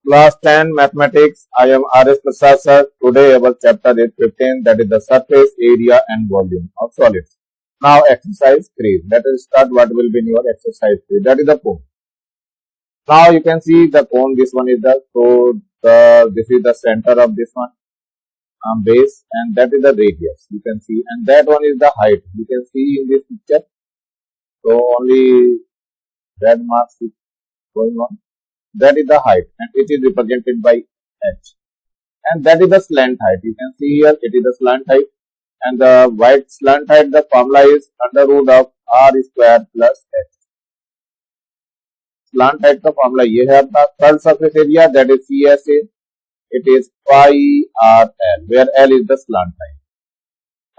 Class 10 Mathematics. I am R.S. Prasad sir. Today our chapter is 15, that is the surface area and volume of solids. Now exercise 3. Let us start what will be in your exercise 3. That is the cone. Now you can see the cone. This one is this is the center of this one base, and that is the radius. You can see, and that one is the height. You can see in this picture. So only red marks is going on. That is the height, and it is represented by h. And that is the slant height. You can see here it is the slant height, and the white slant height, the formula is under root of r square plus h. Slant height का formula ये है अपना third surface area, that is CSA. It is pi r l, where l is the slant height.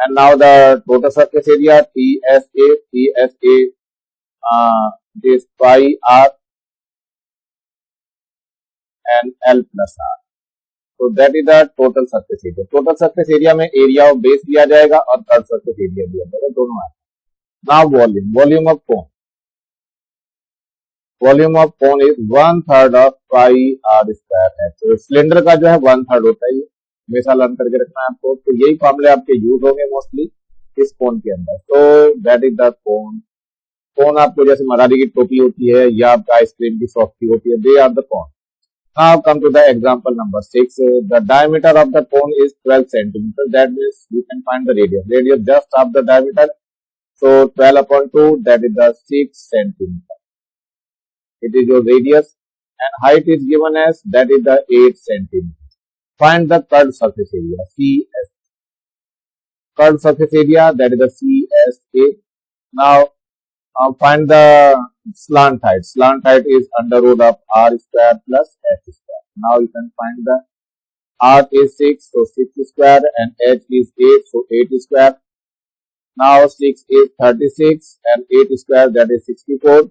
And now the total surface area TSA is pi r and L plus R. So that is the total surface area. Total surface area में area of base दिया जाएगा और third surface area दिया जाएगा, दोनों आए. Now volume of cone. Volume of cone is 1/3 of pi r square है. तो सिलेंडर का जो है 1/3 होता है, ये हमेशा लर्न करके रखना है आपको. तो यही फॉर्मूले आपके यूज होंगे मोस्टली इस कोन के अंदर. तो दैट इज द कोन. कोन आपको जैसे मराठी की टोपी होती है या आपका आइसक्रीम की सॉफ्टी होती है, they are the cone. Now come to the example number 6. The diameter of the cone is 12 centimeter. That means we can find the radius. Radius just of the diameter. So 12 upon 2, that is the 6 centimeter. It is your radius, and height is given as, that is the 8 centimeter. Find the curved surface area, CS. Curved surface area, that is the CSA. Now find the slant height. Slant height is under root of r square plus h square. Now you can find the r is 6, so 6 square, and h is 8, so 8 square. Now 6 is 36 and 8 square, that is 64.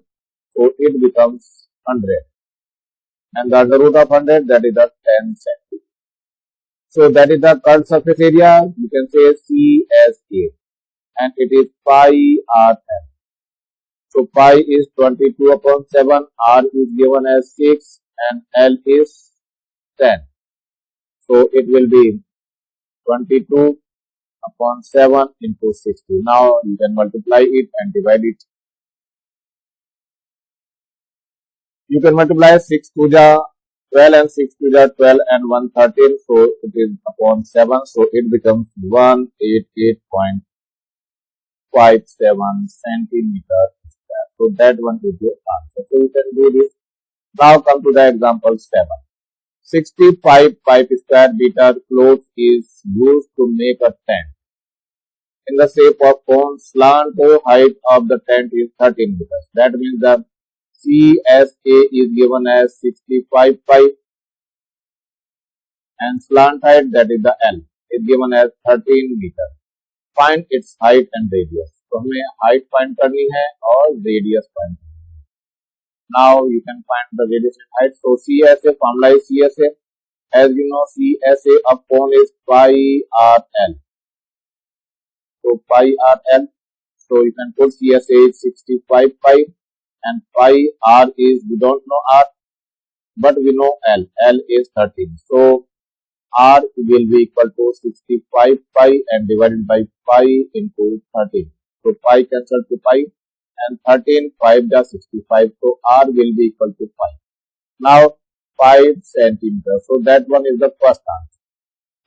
So it becomes 100. And the under root of 100, that is the 10 centimeter. So that is the curved surface area. You can say CSA, and it is pi r l. So pi is 22 upon 7, r is given as 6, and l is 10. So it will be 22 upon 7 into 60. Now you can multiply it and divide it. You can multiply 6 to the 12 and 6 to the 12 and 113. So it is upon 7. So it becomes 188.57 centimeter. So that one is your answer. So you can do this. Now come to the example 7. 65 pipe square meter cloth is used to make a tent. In the shape of cone, slant height of the tent is 13 meters. That means the CSA is given as 65 pipe, and slant height, that is the L, is given as 13 meters. Find its height and radius. तो हमें height find करनी है और radius find करनी है. Now you can find the radius and height. So CSA, formula is CSA. As you know, CSA of cone is pi r l. So pi r l. So you can put CSA is 65 pi, and pi r is, we don't know r, but we know l. L is 13. So r will be equal to 65 pi and divided by pi into 13. So pi cancel to pi, and 13 5 is 65. So r will be equal to pi. Now 5 centimeters. So that one is the first answer.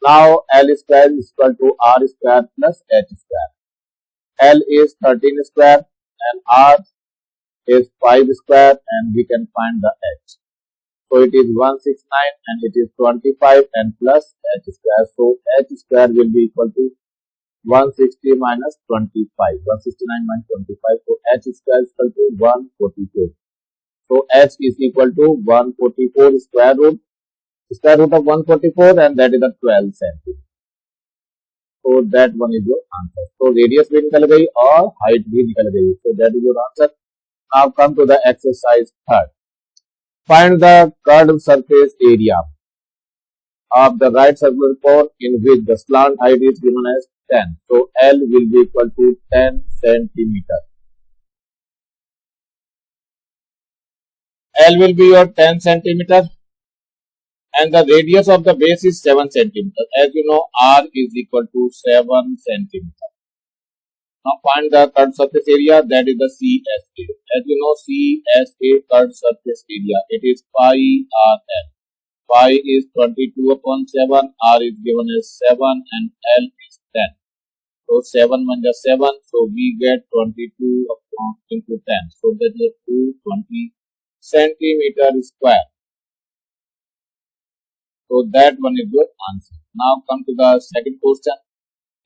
Now L square is equal to r square plus h square. L is 13 square and r is 5 square, and we can find the h. So it is 169 and it is 25 and plus h square. So h square will be equal to 160 minus 25. 169 minus 25. So h square is equal to 144. So h is equal to 144 square root of 144, and that is the 12 centimeter. So that one is your answer. So radius भी निकल गई और height भी निकल गई. So that is your answer. Now come to the exercise 3rd. Find the curved surface area of the right circular cone in which the slant height is given as 10. So L will be equal to 10 centimeter. L will be your 10 centimeter. and the radius of the base is 7 centimeters. As you know, R is equal to 7 centimeters. Now find the curved surface area, that is the CSA. As you know, CSA curved surface area, it is pi RL. Pi is 22 upon 7, R is given as 7 and L is 10. So 7 minus 7, so we get 22 upon into 10. So that is 220 centimeter square. So that one is your answer. Now come to the second question.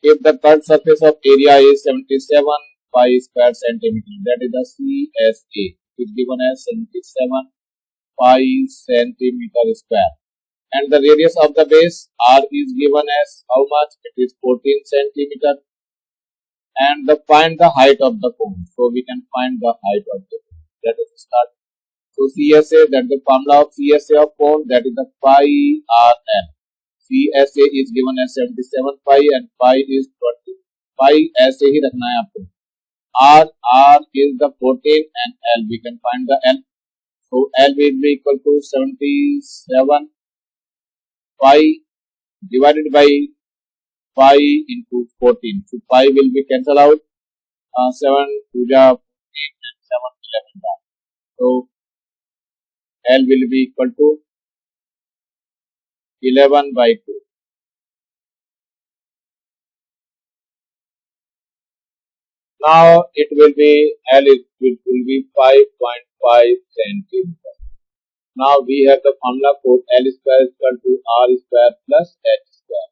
If the curved surface of area is 77 pi square centimeter, that is the CSA, is given as 77 pi centimeter square, and the radius of the base R is given as how much? It is 14 centimeter, and find the height of the cone. So we can find the height of the cone. Let us start. So CSA, that the formula of CSA of cone, that is the pi RN. CSA is given as 77 pi and pi is 20. Pi ऐसे ही रखना है आपको. R is the 14 and L we can find the L. So L will be equal to 77 pi divided by pi into 14. So pi will be cancelled out. 7 to the 8 and 7 11. So L will be equal to 11 by 2. Now it will be L will be 5.5 centimeter. Now we have the formula for L square is equal to R square plus H square.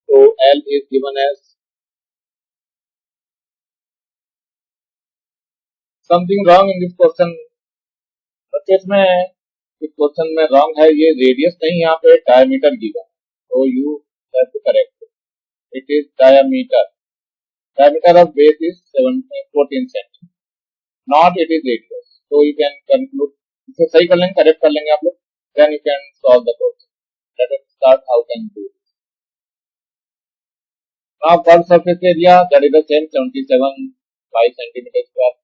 So L is given as something wrong in this question. बच्चे इसमें इस question में wrong है, ये radius नहीं यहाँ पे diameter given. So you have to correct it. It is diameter. Diameter of base is 14 cm. Not it is radius. So you can conclude. इसे सही कर लेंगे, करेक्ट कर लेंगे आप लोग. Then you can solve the question. Let us start how can do this. Now curved surface area, that is the same 77 5 centimeter square.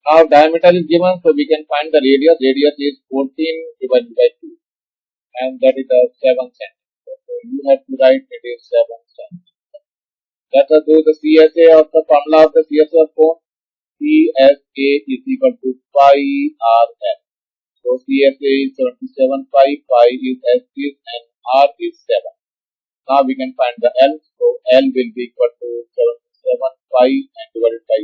Now diameter is given, so we can find the radius. Radius is 14 divided by 2, and that is the 7 centimeter. So you have to write it is 7 centimeter. Let us do the CSA of the formula of the CSA of cone. CSA is equal to pi RL. So CSA is 77 pi, pi is S is and R is 7. Now we can find the L. So L will be equal to 77 pi and divided by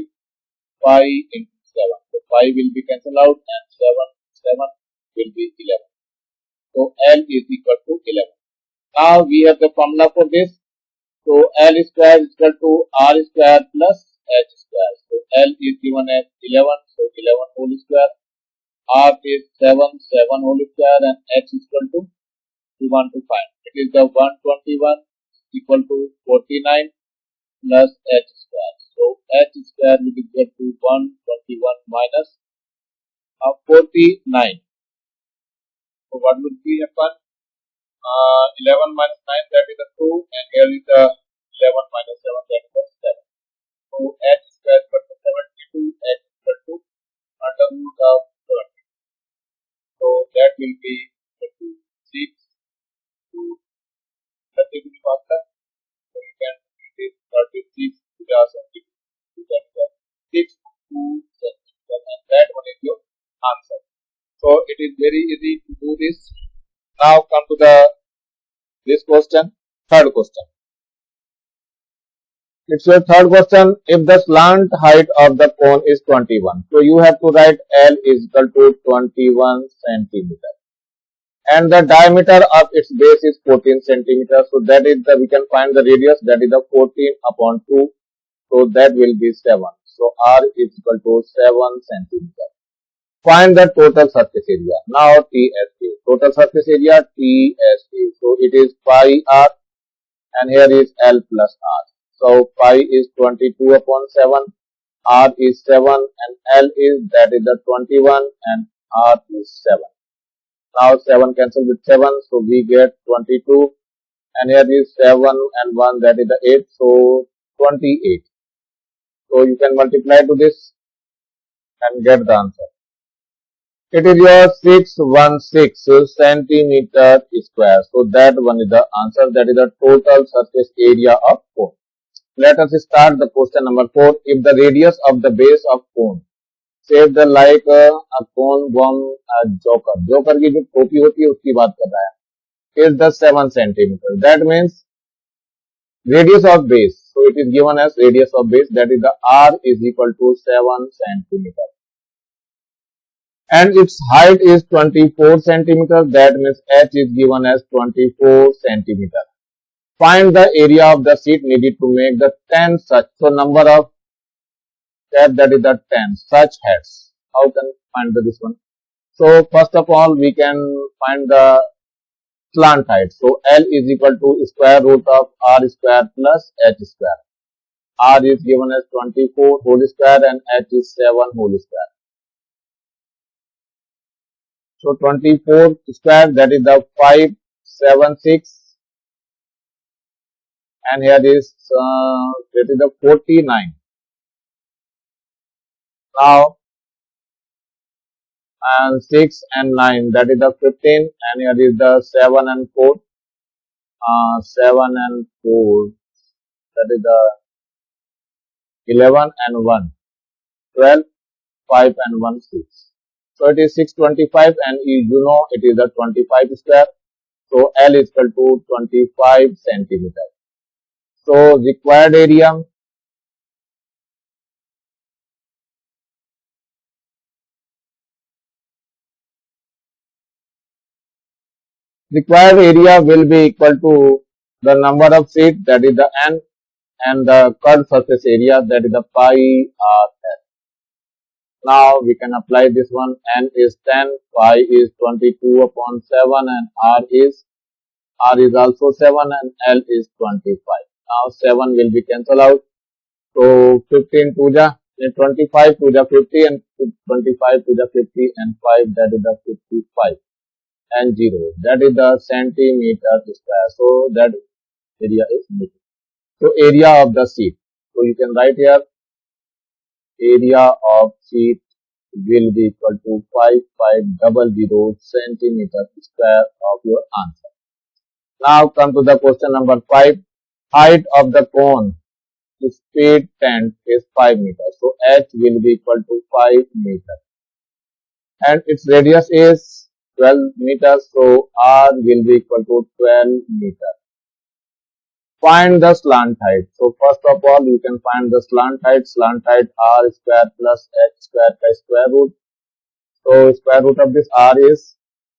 pi into 7. So pi will be cancelled out and 7 will be 11. So L is equal to 11. Now we have the formula for this. So L square is equal to R square plus H square. So L is given as 11. So 11 whole square. R is 7 whole square and H is equal to we want to find. It is the 121 equal to 49 plus H square. So H square will be equal to 121 minus 49. So what would be happen? 11 minus 9, that is the 2, and here is the 11 minus 7, that is the 7. So H square is equal to 72, H is equal to under root of 20. So that will be equal to 6 to 30 will faster. So you can it is 36 to the 72, that is 6 to 2 and that one is your answer. So it is very easy to do this. Now come to this question, third question. It's your third question. If the slant height of the cone is 21, so you have to write L is equal to 21 centimeter, and the diameter of its base is 14 centimeter. So that is we can find the radius, that is the 14 upon 2. So that will be 7. So R is equal to 7 centimeter. Find the total surface area. Now TSA, total surface area TSA. So it is pi R and here is L plus R. So pi is 22 upon 7, R is 7 and L is that is the 21 and R is 7. Now 7 cancel with 7, so we get 22 and here is 7 and 1, that is the 8, so 28. So you can multiply to this and get the answer. It is your 616 centimeter square. So that one is the answer. That is the total surface area of cone. Let us start the question number 4. If the radius of the base of cone, shaped like a cone bomb, a joker. Joker की जो टोपी होती है उसकी बात कर रहा है. Is the 7 centimeter. That means radius of base. So it is given as radius of base. That is the R is equal to 7 centimeter. And its height is 24 centimeter. That means H is given as 24 centimeter. Find the area of the sheet needed to make the 10 such. So number of tab, that is the 10 such heads. How can find this one? So first of all, we can find the slant height. So L is equal to square root of R square plus H square. R is given as 24 whole square and H is 7 whole square. So 24 square, that is the 576, and here is that is the 49. Now and 6 and 9, that is the 15, and here is the 7 and 4. 7 and 4, that is the 11 and 1, 12, 5 and 1, 6. So it is 625, and you know it is the 25 square. So L is equal to 25 centimeter. So required area, will be equal to the number of sheets, that is the N, and the curved surface area, that is the pi r s. Now we can apply this one. N is 10, pi is 22 upon 7, and R is also 7, and L is 25. Now 7 will be cancelled out. So 15 to the 25 to the 50, and 25 to the 50, and 5, that is the 55, and 0, that is the centimeter square. So that area is meter. So area of the sheet. So you can write here area of sheet will be equal to 5500 centimeter square of your answer. Now come to the question number 5. Height of the cone speed tent is 5 meters. So H will be equal to 5 meters. And its radius is 12 meters. So R will be equal to 12 meters. Find the slant height. So first of all, you can find the slant height. Slant height R square plus H square by square root. So square root of this R is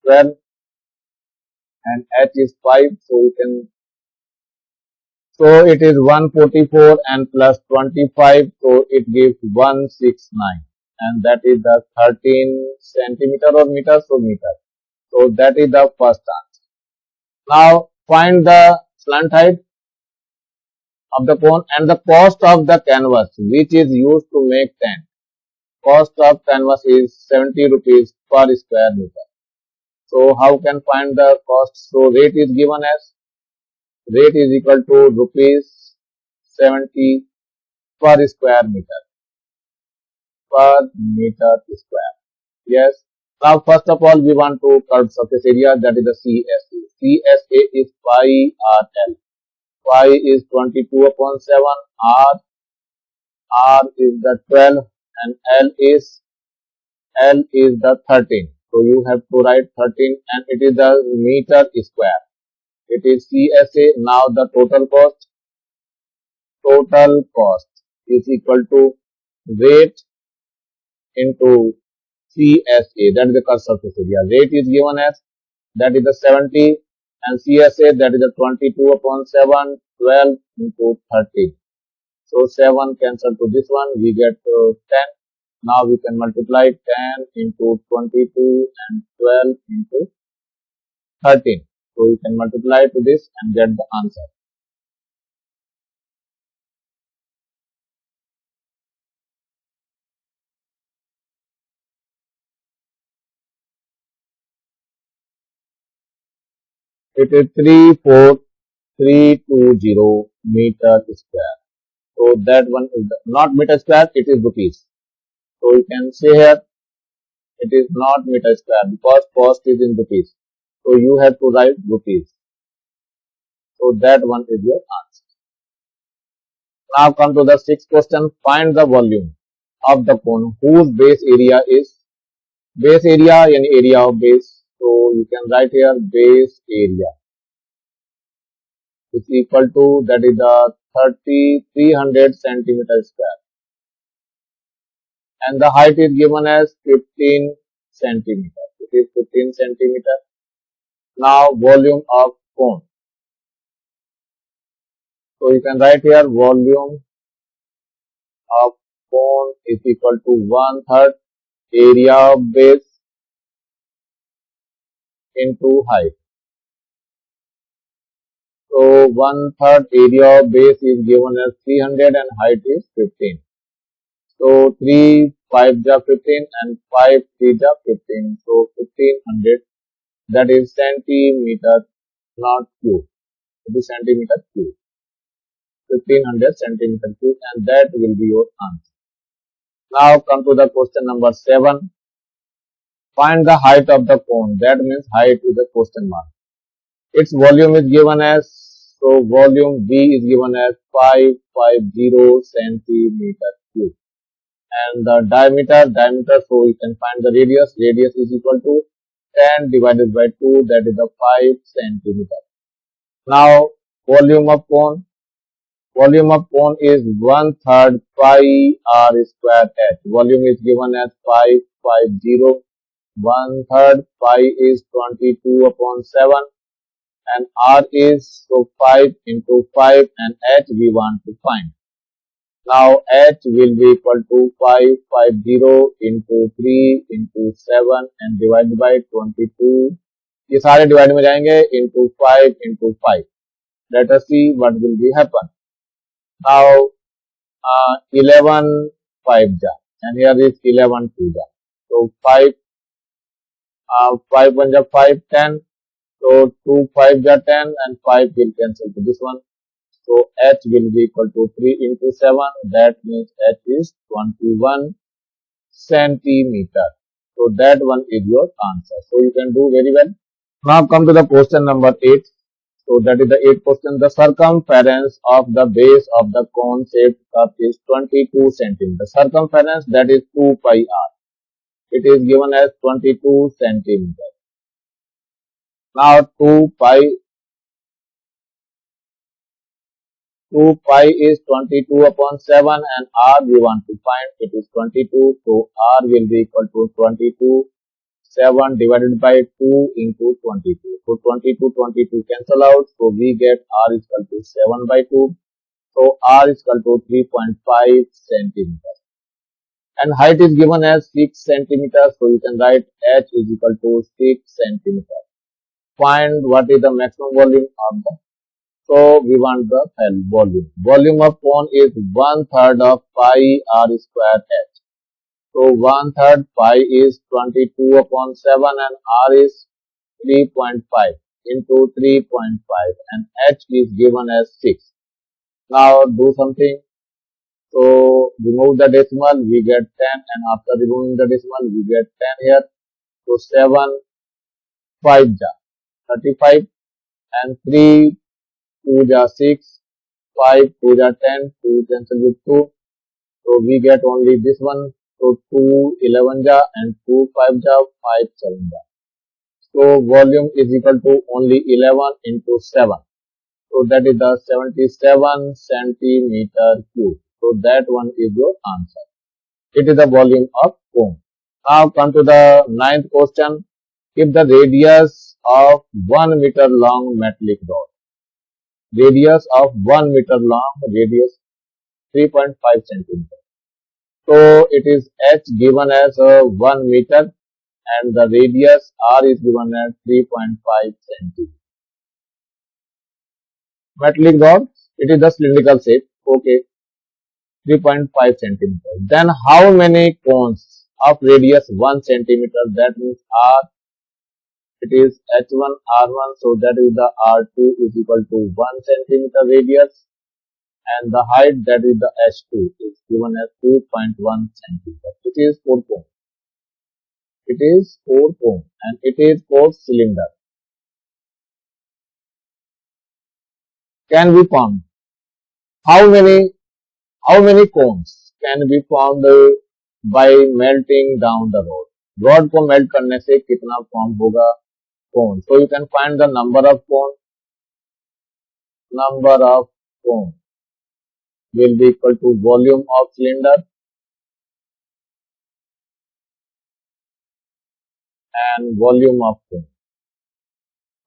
12 and H is 5. So it is 144 and plus 25. So it gives 169, and that is the 13 centimeter or meter. So meter. So that is the first answer. Now find the slant height of the cone and the cost of the canvas which is used to make tent. Cost of canvas is 70 rupees per square meter. So how can find the cost? So rate is given as rate is equal to rupees 70 per square meter. Per meter square. Yes. Now first of all, we want to curved surface area, that is the CSA. CSA is pi RL. Pi is 22 upon 7. R is the 12, and L is the 13. So you have to write 13, and it is the meter square. It is CSA. Now the total cost is equal to rate into CSA, that is the curved surface area. Rate is given as, that is the 70, and CSA, that is the 22 upon 7, 12 into 13. So 7 cancel to this one, we get 10. Now we can multiply 10 into 22 and 12 into 13. So we can multiply to this and get the answer. It is 34320 meter square. So that one is not meter square, it is rupees. So you can say here It is not meter square because cost is in rupees. So you have to write rupees. So that one is your answer. Now come to the sixth question. Find the volume of the cone whose base area is base area and area of base. So you can write here base area is equal to, that is the 300 centimeter square, and the height is given as 15 centimeter. It is 15 centimeter. Now volume of cone. So you can write here volume of cone is equal to 1/3 area of base into height. So 1/3 area of base is given as 300 and height is 15. So 3 5 ja 15 and 5 3 ja 15. So 1500, that is centimeter, not cube. It is centimeter cube. 1500 centimeter cube, and that will be your answer. Now come to the question number 7. Find the height of the cone. That means height is a question mark. Its volume is given as, so volume V is given as 550 centimeter cube. And the diameter, so you can find the radius. Radius is equal to 10 divided by 2, that is the 5 centimeter. Now volume of cone. Volume of cone is 1/3 pi r square h. Volume is given as 550. 1/3 pi is 22 upon 7, and r is, so 5 into 5, and h we want to find. Now h will be equal to 550 into 3 into 7 and divided by 22. ये सारे divide में जाएंगे into 5 into 5. Let us see what will be happen. Now 11 5 ja, and here is 11 2 ja. So 5 1 ja 5 10. So 2 5 ja 10, and 5 will cancel to this one. So h will be equal to 3 into 7. That means h is 21 centimeter. So that one is your answer. So you can do very well. Now come to the question number 8. So that is the 8th question. The circumference of the base of the cone shaped cup is 22 centimeter. Circumference, that is 2 pi r. It is given as 22 centimeter. Now 2 pi is 22 upon 7, and r we want to find. It is 22. So r will be equal to 22. 7 divided by 2 into 22. So 22 cancel out. So we get r is equal to 7 by 2. So r is equal to 3.5 centimeters. And height is given as 6 centimeters. So you can write h is equal to 6 centimeters. Find what is the maximum volume of the. So we want the volume. Volume of cone is 1/3 of pi r square h. So 1/3 pi is 22 upon 7, and r is 3.5 into 3.5, and h is given as 6. Now do something. So remove the decimal, we get 10, and after removing the decimal, we get 10 here. So 7 5 ja 35, and 3 2 ja 6, 5 2 ja 10, 2 cancel with 2. So we get only this one. So 2 11 ja, and 2 5 ja, 5 7 ja. So volume is equal to only 11 into 7. So that is the 77 centimeter cube. So that one is your answer. It is the volume of cone. Now come to the 9th question. If the radius of 1 meter long metallic rod, radius of 1 meter long, radius 3.5 centimeter. So it is h given as 1 meter, and the radius r is given as 3.5 centimeter. Metallic rod, it is the cylindrical shape. Okay, 3.5 centimeter. Then how many cones of radius 1 centimeter? That means r, it is h1 r1. So that is the r2 is equal to 1 centimeter radius, and the height, that is the h2, is given as 2.1 centimeter. It is 4 cones. It is 4 cone and it is 4 cylinder. Can be found. How many cones can be formed by melting down the rod? Rod को melt करने से कितना form होगा cone? So you can find the number of cone. Number of cone will be equal to volume of cylinder and volume of cone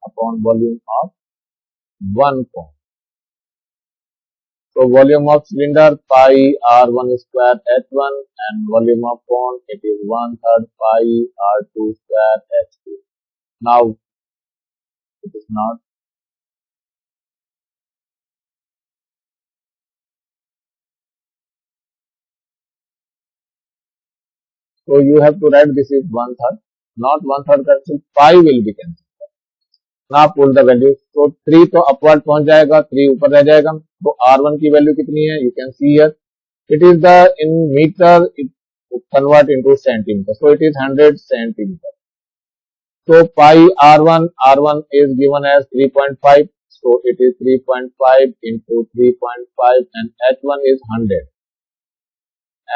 upon volume of one cone. So volume of cylinder pi r1 square h1 and volume of cone it is 1/3 pi r2 square h2. Now it is not. So you have to write this is 1/3, not 1/3 cancel, pi will be cancelled. Now put the value. So 3 तो upward पहुंच जाएगा, 3 ऊपर रह जाएगा. तो R1 की value कितनी है? You can see here. It is the in meter. It convert into centimeter. So it is 100 centimeter. So pi R1 is given as 3.5. So it is 3.5 into 3.5 and H1 is 100.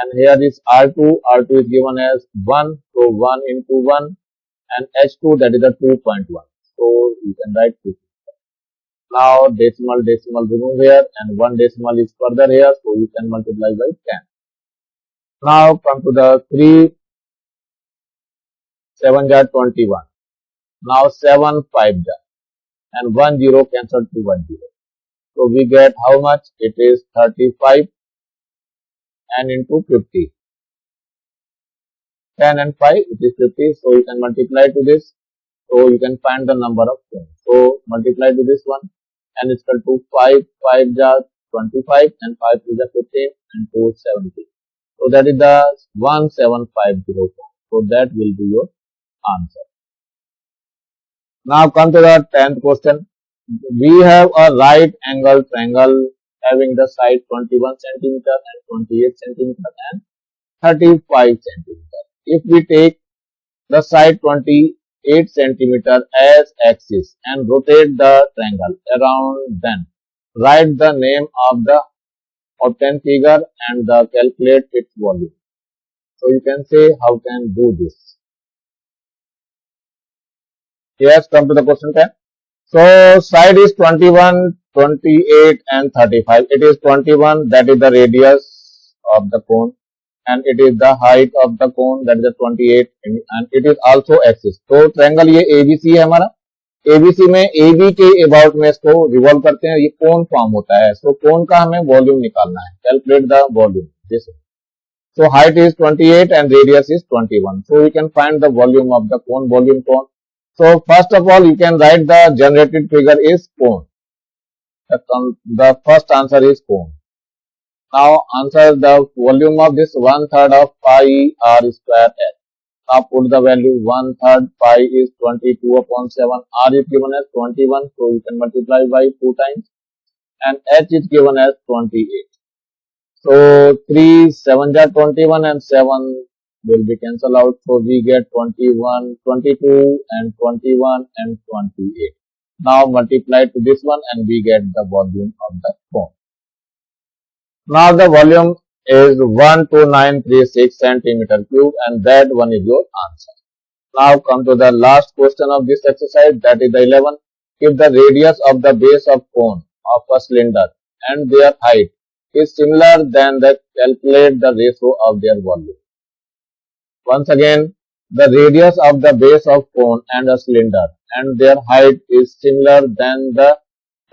And here is R2 is given as 1. So 1 into 1 and H2 that is the 2.1. So you can write 2. Now decimal remove here and one decimal is further here, so you can multiply by 10. Now come to the 3 7 jar 21. Now 7 5 jar and 1 0 cancelled to 1 0. So we get how much? It is 35 and into 50. 10 and 5 it is 50. So you can multiply to this. So you can find the number of cones. So multiply to this one and it's equal to 5 jar 25 and 5 is the 15 and 2 70. So that is the 1750 cone. So that will be your answer. Now come to the 10th question. We have a right angle triangle having the side 21 centimeter and 28 centimeter and 35 centimeter. If we take the side 28 centimeter as axis and rotate the triangle around, then write the name of the obtained figure and calculate its volume. So you can say how can do this. Yes, come to the question 10. So side is 21, 28 and 35. It is 21, that is the radius of the cone, and it is the height of the cone, that is the 28, and it is also axis. तो triangle ये ABC है हमारा. ABC में AB के about में इसको revolve करते हैं, ये कोन फॉर्म होता है. सो कोन का हमें वॉल्यूम निकालना है. Calculate the volume. जैसे so height is 28 and radius is 21. So you can find the volume of the cone, volume cone. So first of all you can write the generated figure is cone. The first answer is cone. Now answer the volume of this 1/3 of pi r square h. Now put the value 1/3 pi is 22 upon 7. R is given as 21, so you can multiply by 2 times, and h is given as 28. So 3 7 jar 21 and 7 will be cancelled out. So we get 21, 22 and 21 and 28. Now multiply to this one and we get the volume of the cone. Now the volume is 12936 centimeter cube and that one is your answer. Now come to the last question of this exercise, that is the 11. If the radius of the base of cone of a cylinder and their height is similar, then calculate the ratio of their volume. Once again, the radius of the base of cone and a cylinder and their height is similar, then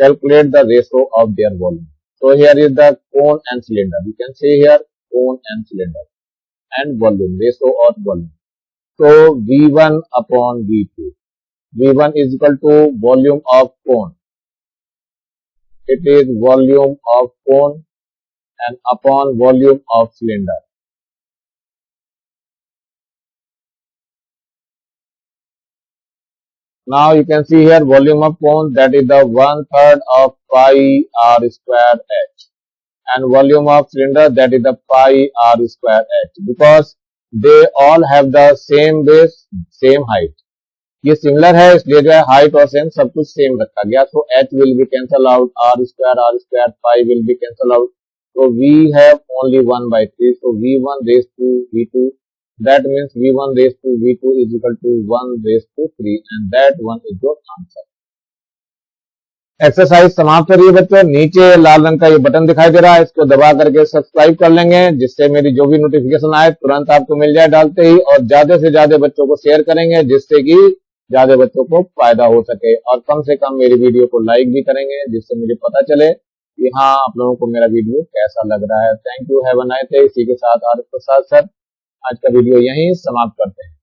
calculate the ratio of their volume. So here is the cone and cylinder. You can say here cone and cylinder and volume, ratio or volume. So V1 upon V2. V1 is equal to volume of cone. It is volume of cone and upon volume of cylinder. Now you can see here volume of cone, that is the 1/3 of pi r square h, and volume of cylinder, that is the pi r square h. Because they all have the same base same height. ये similar है इसलिए जो है height और same सब कुछ same रखा गया। तो h will be cancel out, r square pi will be cancel out. तो we have only 1/3, so v1 raised to v2, that means v1 raised to v2 is equal to 1 raised to 3 and that one is your answer। Exercise समाप्त हो रही है बच्चों। नीचे लाल रंग का ये बटन दिखाई दे रहा है, इसको दबा करके सब्सक्राइब कर लेंगे जिससे मेरी जो भी नोटिफिकेशन आए तुरंत आपको मिल जाए डालते ही, और ज्यादा से ज्यादा बच्चों को शेयर करेंगे जिससे कि ज्यादा बच्चों को फायदा हो सके, और कम से कम मेरी वीडियो को लाइक भी करेंगे जिससे मुझे पता चले कि हाँ आप लोगों को मेरा वीडियो कैसा लग रहा है। Thank you, have a nice day. इसी के साथ आज का वीडियो यहीं समाप्त करते हैं।